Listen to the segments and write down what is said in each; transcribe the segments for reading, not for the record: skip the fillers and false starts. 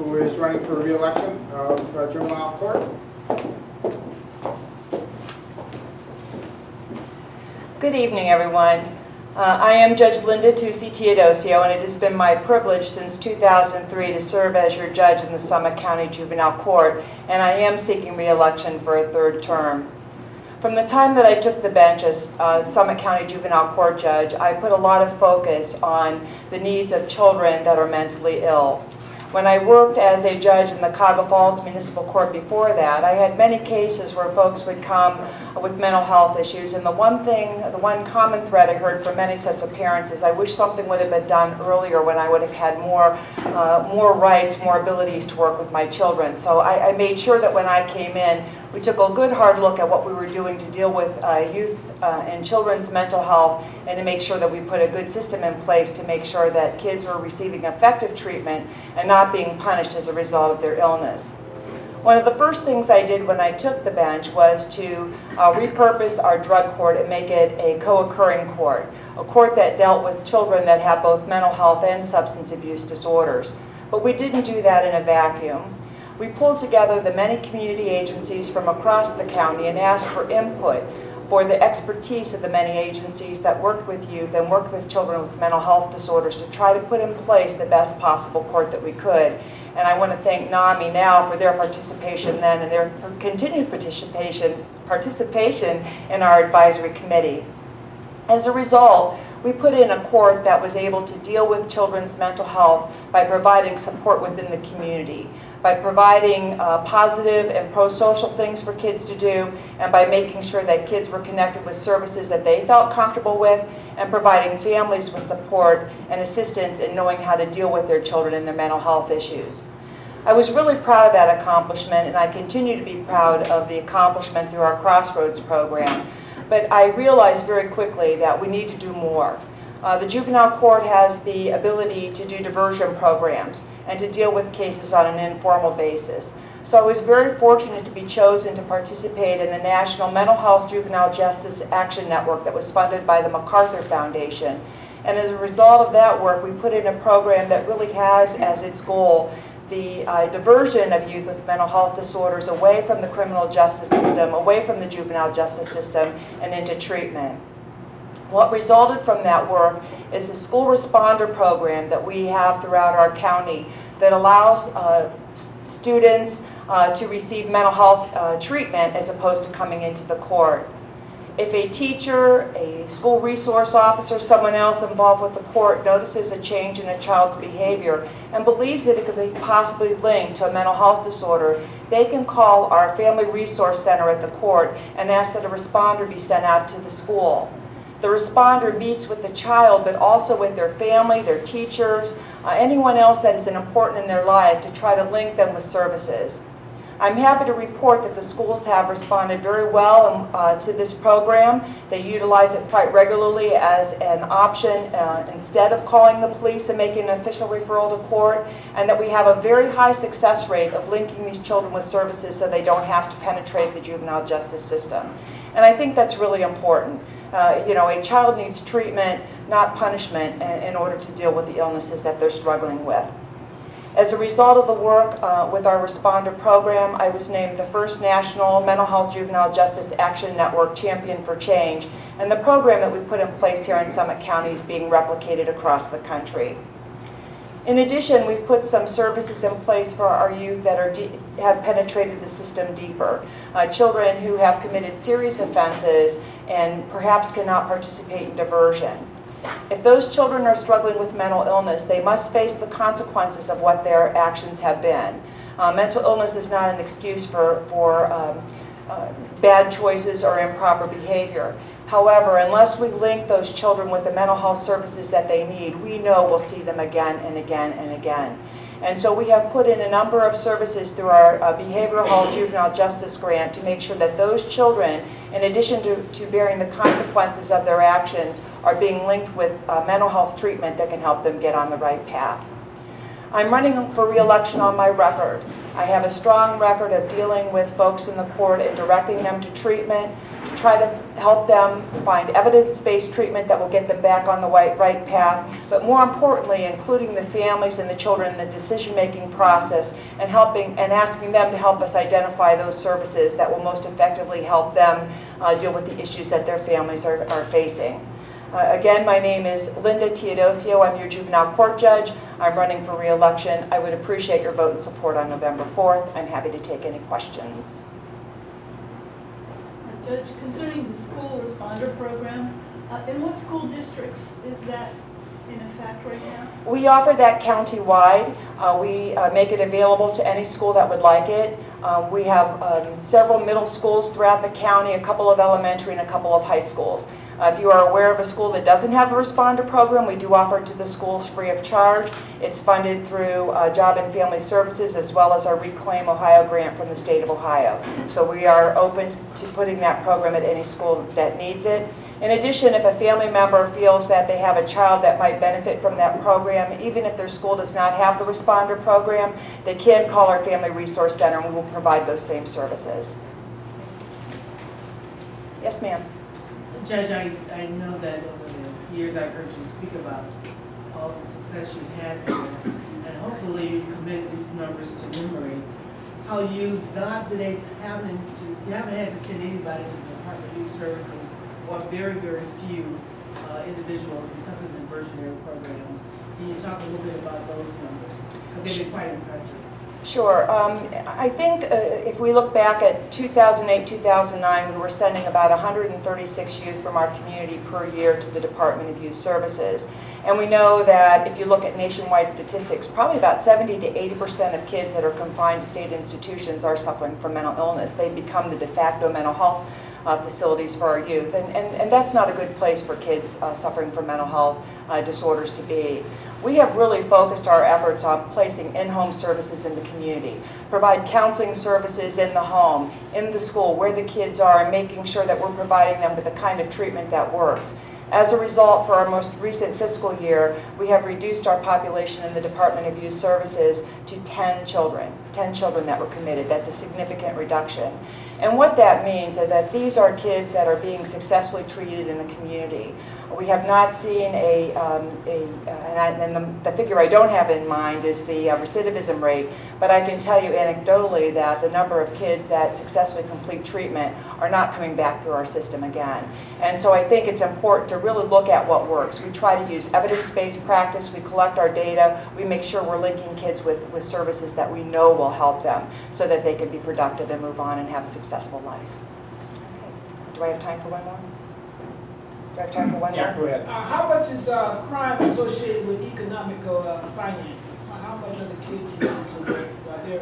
who is running for re-election of juvenile court. Good evening, everyone. I am Judge Linda Tucci Teodosio, and it has been my privilege since 2003 to serve as your judge in the Summit County Juvenile Court, and I am seeking re-election for a third term. From the time that I took the bench as Summit County Juvenile Court judge, I put a lot of focus on the needs of children that are mentally ill. When I worked as a judge in the Cuyahoga Falls Municipal Court before that, I had many cases where folks would come with mental health issues, and the one common thread I heard from many sets of parents is, I wish something would have been done earlier when I would have had more rights, more abilities to work with my children. So I made sure that when I came in, we took a good hard look at what we were doing to deal with youth and children's mental health, and to make sure that we put a good system in place to make sure that kids were receiving effective treatment and not being punished as a result of their illness. One of the first things I did when I took the bench was to repurpose our drug court and make it a co-occurring court, a court that dealt with children that have both mental health and substance abuse disorders. But we didn't do that in a vacuum. We pulled together the many community agencies from across the county and asked for input for the expertise of the many agencies that worked with youth and worked with children with mental health disorders to try to put in place the best possible court that we could. And I want to thank NAMI now for their participation then and their continued participation in our advisory committee. As a result, we put in a court that was able to deal with children's mental health by providing support within the community, by providing positive and pro-social things for kids to do, and by making sure that kids were connected with services that they felt comfortable with, and providing families with support and assistance in knowing how to deal with their children and their mental health issues. I was really proud of that accomplishment, and I continue to be proud of the accomplishment through our Crossroads program. But I realized very quickly that we need to do more. The juvenile court has the ability to do diversion programs and to deal with cases on an informal basis. So I was very fortunate to be chosen to participate in the National Mental Health Juvenile Justice Action Network that was funded by the MacArthur Foundation. And as a result of that work, we put in a program that really has as its goal the diversion of youth with mental health disorders away from the criminal justice system, away from the juvenile justice system, and into treatment. What resulted from that work is a school responder program that we have throughout our county that allows students to receive mental health treatment as opposed to coming into the court. If a teacher, a school resource officer, someone else involved with the court notices a change in a child's behavior and believes that it could be possibly linked to a mental health disorder, they can call our Family Resource Center at the court and ask that a responder be sent out to the school. The responder meets with the child, but also with their family, their teachers, anyone else that is important in their life to try to link them with services. I'm happy to report that the schools have responded very well to this program. They utilize it quite regularly as an option instead of calling the police and making an official referral to court, and that we have a very high success rate of linking these children with services so they don't have to penetrate the juvenile justice system. And I think that's really important. A child needs treatment, not punishment, in order to deal with the illnesses that they're struggling with. As a result of the work with our responder program, I was named the first National Mental Health Juvenile Justice Action Network Champion for Change, and the program that we put in place here in Summit County is being replicated across the country. In addition, we've put some services in place for our youth that have penetrated the system deeper. Children who have committed serious offenses and perhaps cannot participate in diversion. If those children are struggling with mental illness, they must face the consequences of what their actions have been. Mental illness is not an excuse for bad choices or improper behavior. However, unless we link those children with the mental health services that they need, we know we'll see them again and again and again. And so we have put in a number of services through our Behavioral Health Juvenile Justice Grant to make sure that those children, in addition to bearing the consequences of their actions, are being linked with mental health treatment that can help them get on the right path. I'm running for re-election on my record. I have a strong record of dealing with folks in the court and directing them to treatment, to try to help them find evidence-based treatment that will get them back on the right path, but more importantly, including the families and the children in the decision-making process and asking them to help us identify those services that will most effectively help them deal with the issues that their families are facing. Again, my name is Linda Teodosio. I'm your juvenile court judge. I'm running for re-election. I would appreciate your vote and support on November 4th. I'm happy to take any questions. Judge, concerning the school responder program, in what school districts is that in effect right now? We offer that county-wide. We make it available to any school that would like it. We have several middle schools throughout the county, a couple of elementary and a couple of high schools. If you are aware of a school that doesn't have the responder program, we do offer it to the schools free of charge. It's funded through Job and Family Services as well as our Reclaim Ohio grant from the state of Ohio. So we are open to putting that program at any school that needs it. In addition, if a family member feels that they have a child that might benefit from that program, even if their school does not have the responder program, they can call our Family Resource Center and we will provide those same services. Yes, ma'am. Judge, I know that over the years I've heard you speak about all the success you've had there, and hopefully you've committed these numbers to memory. How you've not been able, you haven't had to send anybody to the Department of Youth Services, or very, very few individuals because of diversionary programs. Can you talk a little bit about those numbers? Because they've been quite impressive. Sure. I think if we look back at 2008, 2009, we were sending about 136 youth from our community per year to the Department of Youth Services. And we know that if you look at nationwide statistics, probably about 70 to 80% of kids that are confined to state institutions are suffering from mental illness. They become the de facto mental health facilities for our youth. And that's not a good place for kids suffering from mental health disorders to be. We have really focused our efforts on placing in-home services in the community, provide counseling services in the home, in the school, where the kids are, and making sure that we're providing them with the kind of treatment that works. As a result, for our most recent fiscal year, we have reduced our population in the Department of Youth Services to 10 children that were committed. That's a significant reduction. And what that means is that these are kids that are being successfully treated in the community. We have not seen and the figure I don't have in mind is the recidivism rate, but I can tell you anecdotally that the number of kids that successfully complete treatment are not coming back through our system again. And so I think it's important to really look at what works. We try to use evidence-based practice, we collect our data, we make sure we're linking kids with services that we know will help them so that they can be productive and move on and have a successful life. Okay. Do I have time for one more? Do I have time for one more? Yeah, go ahead. How much is crime associated with economical finances? How much are the kids used to work? Are there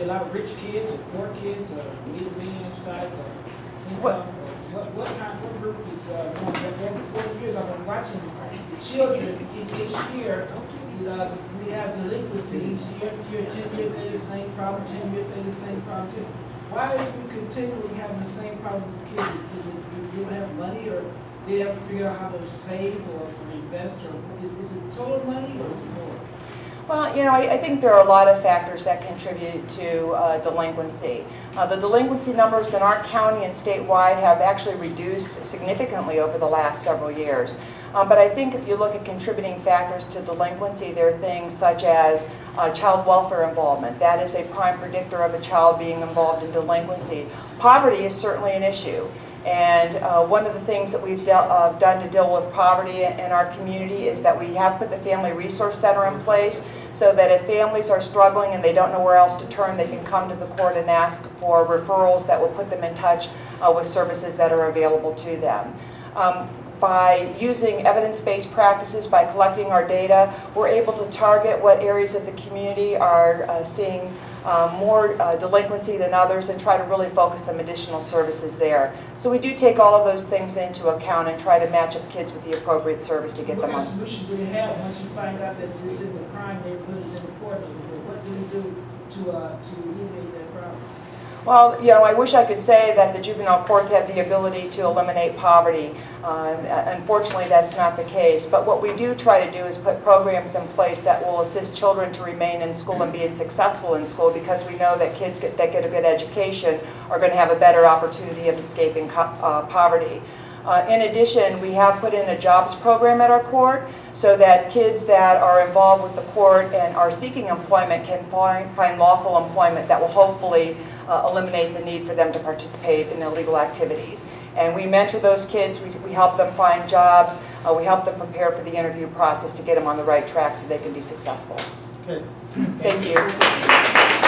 a lot of rich kids or poor kids or medium size or income? What group is going back over 40 years? I've been watching the children each year. We have delinquency each year. Here 10 years they the same problem, 10 years they the same problem. Why is we continually having the same problem with kids? Is it you don't have money, or they have to figure out how to save or invest, or is it total money or is it more? Well, you know, I think there are a lot of factors that contribute to delinquency. The delinquency numbers in our county and statewide have actually reduced significantly over the last several years. But I think if you look at contributing factors to delinquency, there are things such as child welfare involvement. That is a prime predictor of a child being involved in delinquency. Poverty is certainly an issue. And one of the things that we've done to deal with poverty in our community is that we have put the Family Resource Center in place so that if families are struggling and they don't know where else to turn, they can come to the court and ask for referrals that will put them in touch with services that are available to them. By using evidence-based practices, by collecting our data, we're able to target what areas of the community are seeing more delinquency than others and try to really focus some additional services there. So we do take all of those things into account and try to match up kids with the appropriate service to get them on. What kind of solution do you have once you find out that this in the crime neighborhood is in the poor neighborhood? What do you do to alleviate that problem? Well, I wish I could say that the juvenile court had the ability to eliminate poverty. Unfortunately, that's not the case. But what we do try to do is put programs in place that will assist children to remain in school and being successful in school, because we know that kids that get a good education are going to have a better opportunity of escaping poverty. In addition, we have put in a jobs program at our court so that kids that are involved with the court and are seeking employment can find lawful employment that will hopefully eliminate the need for them to participate in illegal activities. And we mentor those kids, we help them find jobs, we help them prepare for the interview process to get them on the right track so they can be successful. Okay. Thank you.